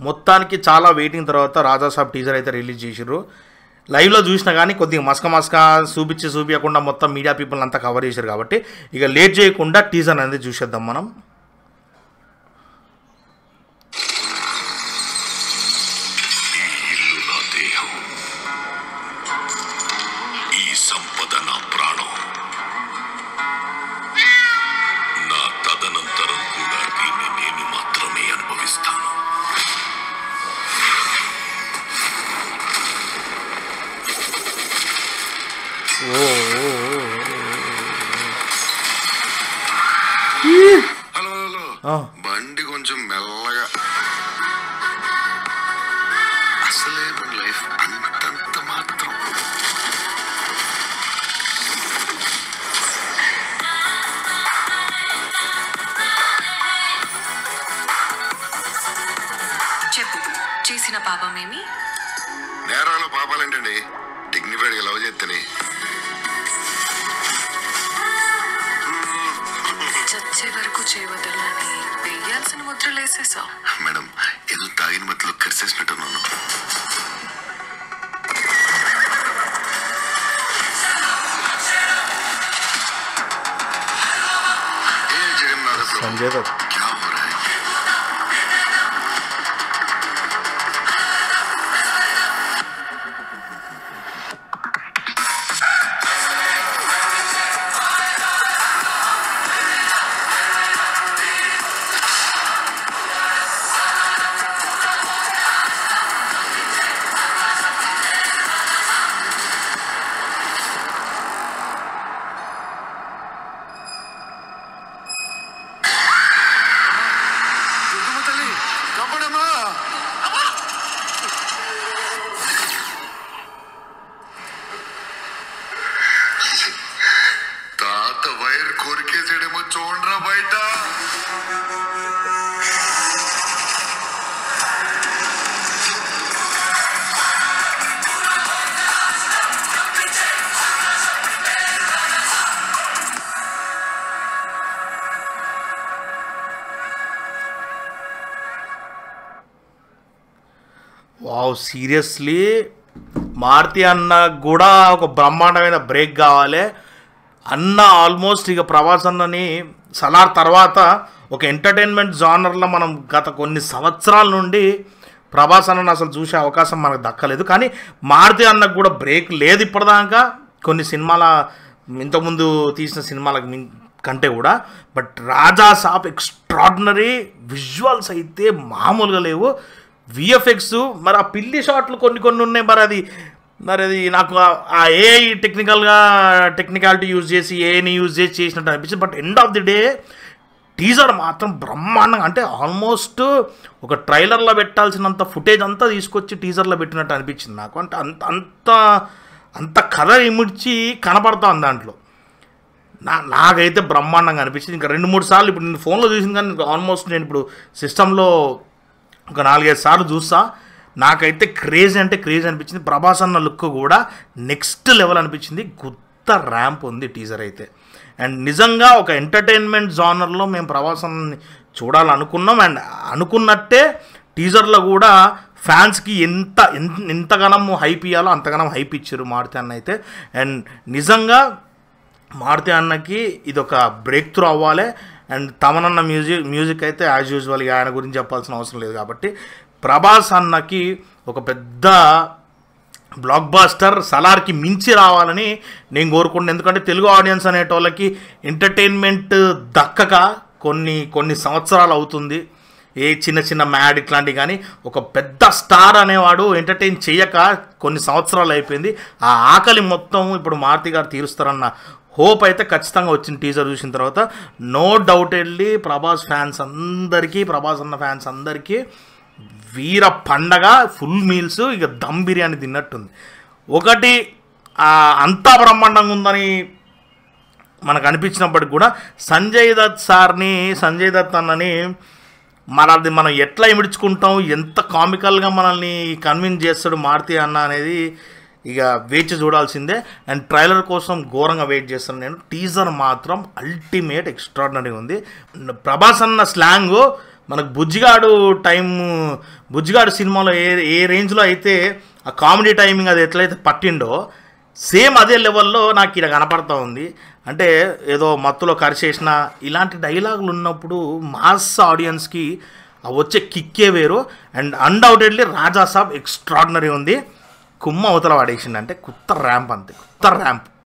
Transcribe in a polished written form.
మొత్తానికి చాలా వెయిటింగ్ తర్వాత రాజాసాబ్ టీజర్ అయితే రిలీజ్ చేసిర్రు. లైవ్లో చూసినా కానీ కొద్దిగా మస్క చూపించకుండా మొత్తం మీడియా పీపుల్ అంతా కవర్ చేశారు కాబట్టి ఇక లేట్ చేయకుండా టీజర్ అనేది చూసేద్దాం మనం. హలో బండి కొంచెం మెల్లగా. అసలే లైఫ్ అంతంత మాత్రం. చెప్పు, చేసిన పాపమేమి? నేరాలు పాపాలేంటండి, డిగ్నిఫైడ్గా లవ్ చేస్తేనే. చచ్చే వరకు చేయవద్దని వేయాల్సిన ముద్రలు వేసేసావు. మేడం, ఏదో తాగిన మధ్యలో కరిసేసినట్టున్నాను. ఏ జగన్నాథ సంజయ్ దత్ క్యా హో రహా హై? తాత వైర్ కొరికేసాడేమో చూడరా బయట. వావ్, సీరియస్లీ మారుతి అన్న కూడా ఒక బ్రహ్మాండమైన బ్రేక్ కావాలి అన్న. ఆల్మోస్ట్ ఇక ప్రభాస్ అన్నని సలార్ తర్వాత ఒక ఎంటర్టైన్మెంట్ జానర్లో మనం గత కొన్ని సంవత్సరాల నుండి ప్రభాస్ అన్నను అసలు చూసే అవకాశం మనకు దక్కలేదు. కానీ మారుతి అన్నకు కూడా బ్రేక్ లేదు ఇప్పటిదాకా కొన్ని సినిమాల ఇంతకుముందు తీసిన సినిమాల కంటే కూడా. బట్ రాజాసాబ్ ఎక్స్ట్రాడినరీ విజువల్స్ అయితే మామూలుగా లేవు. విఎఫ్ఎక్స్ మరి ఆ పిల్లి షాట్లు కొన్ని ఉన్నాయి. మరి అది నాకు ఆ ఏఐ టెక్నికాలిటీ యూజ్ చేసి ఏఐని యూజ్ చేసి చేసినట్టు అనిపించింది. But end of the day teaser మాత్రం బ్రహ్మాండంగా, అంటే ఆల్మోస్ట్ ఒక ట్రైలర్లో పెట్టాల్సినంత ఫుటేజ్ అంతా తీసుకొచ్చి టీజర్లో పెట్టినట్టు అనిపించింది నాకు. అంటే అంత కథ ఇమిడ్చి కనపడుతుంది దాంట్లో. నాకైతే బ్రహ్మాండంగా అనిపించింది. ఇంకా 2-3 సార్లు ఇప్పుడు నేను ఫోన్లో చూసింది కానీ ఆల్మోస్ట్ నేను ఇప్పుడు సిస్టంలో ఒక 4-5 సార్లు చూస్తా. నాకైతే క్రేజ్ అనిపించింది. ప్రభాస్ అన్న లుక్ కూడా నెక్స్ట్ లెవెల్ అనిపించింది. గుత్త ర్యాంప్ ఉంది టీజర్ అయితే. అండ్ నిజంగా ఒక ఎంటర్టైన్మెంట్ జానర్లో మేము ప్రభాస్ అన్నని చూడాలనుకున్నాం. అండ్ అనుకున్నట్టే టీజర్లో కూడా ఫ్యాన్స్కి ఎంతగానం హైప్ ఇవ్వాలో అంతగానం హైప్ ఇచ్చారు మారుతి అన్న అయితే. అండ్ నిజంగా మారుతి అన్నకి ఇది ఒక బ్రేక్ త్రూ అవ్వాలి. అండ్ తమనన్న మ్యూజిక్ అయితే యాజ్ యూజువల్గా ఆయన గురించి చెప్పాల్సిన అవసరం లేదు కాబట్టి ప్రభాస్ అన్నకి ఒక పెద్ద బ్లాక్ బాస్టర్ సలార్కి మించి రావాలని నేను కోరుకుంటున్నాను. ఎందుకంటే తెలుగు ఆడియన్స్ అనేటోళ్ళకి ఎంటర్టైన్మెంట్ దక్కక కొన్ని సంవత్సరాలు అవుతుంది. ఏ చిన్న మ్యాడ్ ఇట్లాంటివి కానీ ఒక పెద్ద స్టార్ అనేవాడు ఎంటర్టైన్ చేయక కొన్ని సంవత్సరాలు అయిపోయింది. ఆ ఆకలి మొత్తం ఇప్పుడు మారుతి గారు తీరుస్తారన్న హోప్ అయితే ఖచ్చితంగా వచ్చిన టీజర్ చూసిన తర్వాత. నో డౌట్ వెళ్ళి ప్రభాస్ అన్న ఫ్యాన్స్ అందరికీ వీర పండగ, ఫుల్ మీల్స్, ఇక దమ్ బిర్యానీ తిన్నట్టుంది. ఒకటి అంతా బ్రహ్మాండంగా ఉందని మనకు అనిపించినప్పటికి కూడా సంజయ్ దత్ అన్నని మనం ఎట్లా ఇమిడ్చుకుంటాం, ఎంత కామికల్గా మనల్ని కన్విన్స్ చేస్తాడు మారుతి అన్న అనేది ఇక వేచి చూడాల్సిందే. అండ్ ట్రైలర్ కోసం ఘోరంగా వెయిట్ చేస్తాను నేను. టీజర్ మాత్రం అల్టిమేట్ ఎక్స్ట్రాడినరీ ఉంది. ప్రభాస్ అన్న స్లాంగ్ మనకు బుజ్జిగాడు సినిమాలో ఏ రేంజ్లో అయితే ఆ కామెడీ టైమింగ్ అది ఎట్లయితే పట్టిండో సేమ్ అదే లెవెల్లో నాకు ఇక్కడ కనపడతా ఉంది. అంటే ఏదో మత్తులో కరిచేసిన ఇలాంటి డైలాగులు ఉన్నప్పుడు మాస్ ఆడియన్స్కి వచ్చే కిక్కే వేరు. And undoubtedly Raja Saab extraordinary ఉంది. కుమ్మ అవతల పడేసిండు అంటే కుత్త ర్యాంప్ అంతే, కుత్త ర్యాంప్.